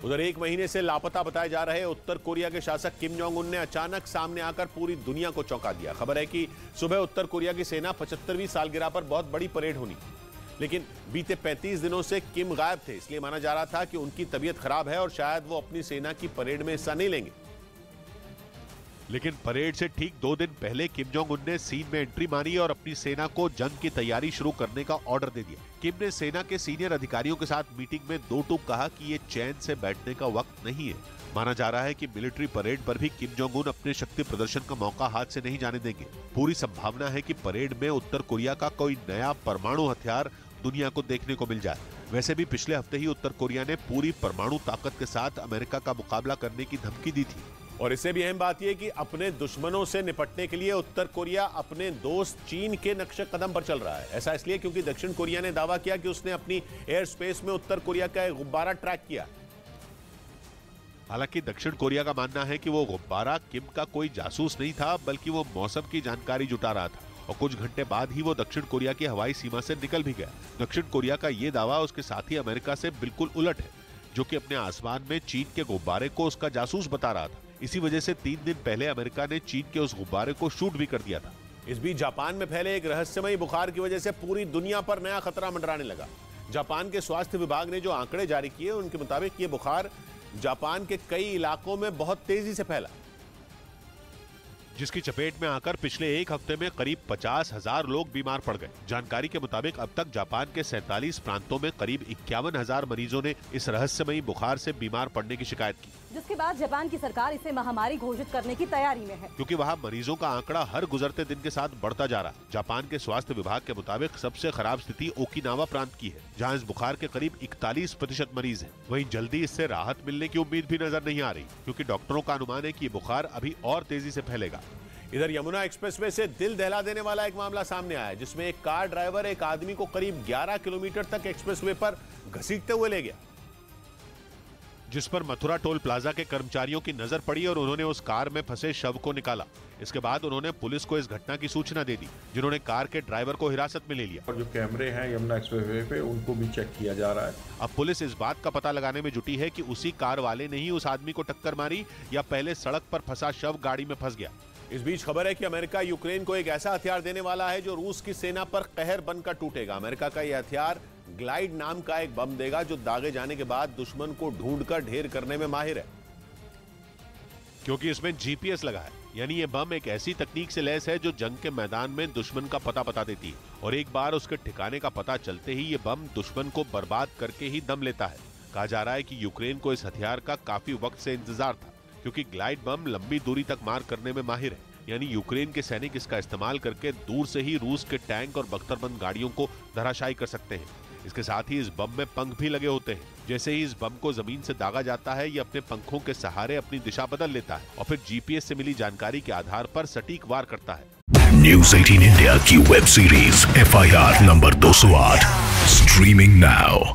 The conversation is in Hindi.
उधर एक महीने से लापता बताए जा रहे उत्तर कोरिया के शासक किम जोंग उन ने अचानक सामने आकर पूरी दुनिया को चौंका दिया। खबर है कि सुबह उत्तर कोरिया की सेना 75वीं सालगिरह पर बहुत बड़ी परेड होनी, लेकिन बीते 35 दिनों से किम गायब थे। इसलिए माना जा रहा था कि उनकी तबीयत खराब है और शायद वो अपनी सेना की परेड में हिस्सा नहीं लेंगे। लेकिन परेड से ठीक 2 दिन पहले किम जोंग उन ने सीन में एंट्री मारी और अपनी सेना को जंग की तैयारी शुरू करने का ऑर्डर दे दिया। किम ने सेना के सीनियर अधिकारियों के साथ मीटिंग में दो टूक कहा कि ये चैन से बैठने का वक्त नहीं है। माना जा रहा है कि मिलिट्री परेड पर भी किम जोंग उन अपने शक्ति प्रदर्शन का मौका हाथ से नहीं जाने देंगे। पूरी संभावना है कि परेड में उत्तर कोरिया का कोई नया परमाणु हथियार दुनिया को देखने को मिल जाए। वैसे भी पिछले हफ्ते ही उत्तर कोरिया ने पूरी परमाणु ताकत के साथ अमेरिका का मुकाबला करने की धमकी दी थी। और इससे भी अहम बात यह कि अपने दुश्मनों से निपटने के लिए उत्तर कोरिया अपने दोस्त चीन के नक्शे कदम पर चल रहा है। ऐसा इसलिए क्योंकि दक्षिण कोरिया ने दावा किया कि उसने अपनी एयर स्पेस में उत्तर कोरिया का एक गुब्बारा ट्रैक किया। हालांकि दक्षिण कोरिया का मानना है कि वो गुब्बारा किम का कोई जासूस नहीं था, बल्कि वो मौसम की जानकारी जुटा रहा था और कुछ घंटे बाद ही वो दक्षिण कोरिया की हवाई सीमा से निकल भी गया। दक्षिण कोरिया का ये दावा उसके साथी अमेरिका से बिल्कुल उलट है, जो कि अपने आसमान में चीन के गुब्बारे को उसका जासूस बता रहा था। इसी वजह से 3 दिन पहले अमेरिका ने चीन के उस गुब्बारे को शूट भी कर दिया था। इस बीच जापान में फैले एक रहस्यमयी बुखार की वजह से पूरी दुनिया पर नया खतरा मंडराने लगा। जापान के स्वास्थ्य विभाग ने जो आंकड़े जारी किए उनके मुताबिक ये बुखार जापान के कई इलाकों में बहुत तेजी से फैला, जिसकी चपेट में आकर पिछले एक हफ्ते में करीब 50,000 लोग बीमार पड़ गए। जानकारी के मुताबिक अब तक जापान के 47 प्रांतों में करीब 51,000 मरीजों ने इस रहस्यमयी बुखार से बीमार पड़ने की शिकायत की, जिसके बाद जापान की सरकार इसे महामारी घोषित करने की तैयारी में है, क्योंकि वहाँ मरीजों का आंकड़ा हर गुजरते दिन के साथ बढ़ता जा रहा है। जापान के स्वास्थ्य विभाग के मुताबिक सबसे खराब स्थिति ओकिनावा प्रांत की है, जहाँ इस बुखार के करीब 41% मरीज हैं। वहीं जल्दी इससे राहत मिलने की उम्मीद भी नजर नहीं आ रही, क्योंकि डॉक्टरों का अनुमान है कि ये बुखार अभी और तेजी से फैलेगा। इधर यमुना एक्सप्रेसवे से दिल दहला देने वाला एक मामला सामने आया, जिसमें एक कार ड्राइवर एक आदमी को करीब 11 किलोमीटर तक एक्सप्रेसवे पर घसीटते हुए ले गया, जिस पर मथुरा टोल प्लाजा के कर्मचारियों की नजर पड़ी और उन्होंने उस कार में फंसे शव को निकाला। इसके बाद उन्होंने पुलिस को इस घटना की सूचना दे दी, जिन्होंने कार के ड्राइवर को हिरासत में ले लिया। और जो कैमरे हैं यमुना एक्सप्रेसवे पे उनको भी चेक किया जा रहा है। अब पुलिस इस बात का पता लगाने में जुटी है कि उसी कार वाले ने ही उस आदमी को टक्कर मारी या पहले सड़क पर फंसा शव गाड़ी में फंस गया। इस बीच खबर है कि अमेरिका यूक्रेन को एक ऐसा हथियार देने वाला है जो रूस की सेना पर कहर बनकर टूटेगा। अमेरिका का यह हथियार ग्लाइड नाम का एक बम देगा, जो दागे जाने के बाद दुश्मन को ढूंढकर ढेर करने में माहिर है, क्योंकि इसमें जीपीएस लगा है। यानी ये बम एक ऐसी तकनीक से लैस है जो जंग के मैदान में दुश्मन का पता बता देती है, और एक बार उसके ठिकाने का पता चलते ही ये बम दुश्मन को बर्बाद करके ही दम लेता है। कहा जा रहा है कि यूक्रेन को इस हथियार का काफी वक्त से इंतजार था, क्योंकि ग्लाइड बम लंबी दूरी तक मार करने में माहिर है। यानी यूक्रेन के सैनिक इसका इस्तेमाल करके दूर से ही रूस के टैंक और बख्तरबंद गाड़ियों को धराशायी कर सकते हैं। इसके साथ ही इस बम में पंख भी लगे होते हैं। जैसे ही इस बम को जमीन से दागा जाता है, ये अपने पंखों के सहारे अपनी दिशा बदल लेता है और फिर जीपीएस से मिली जानकारी के आधार पर सटीक वार करता है। न्यूज़ 18 इंडिया की web series FIR number 208 streaming now.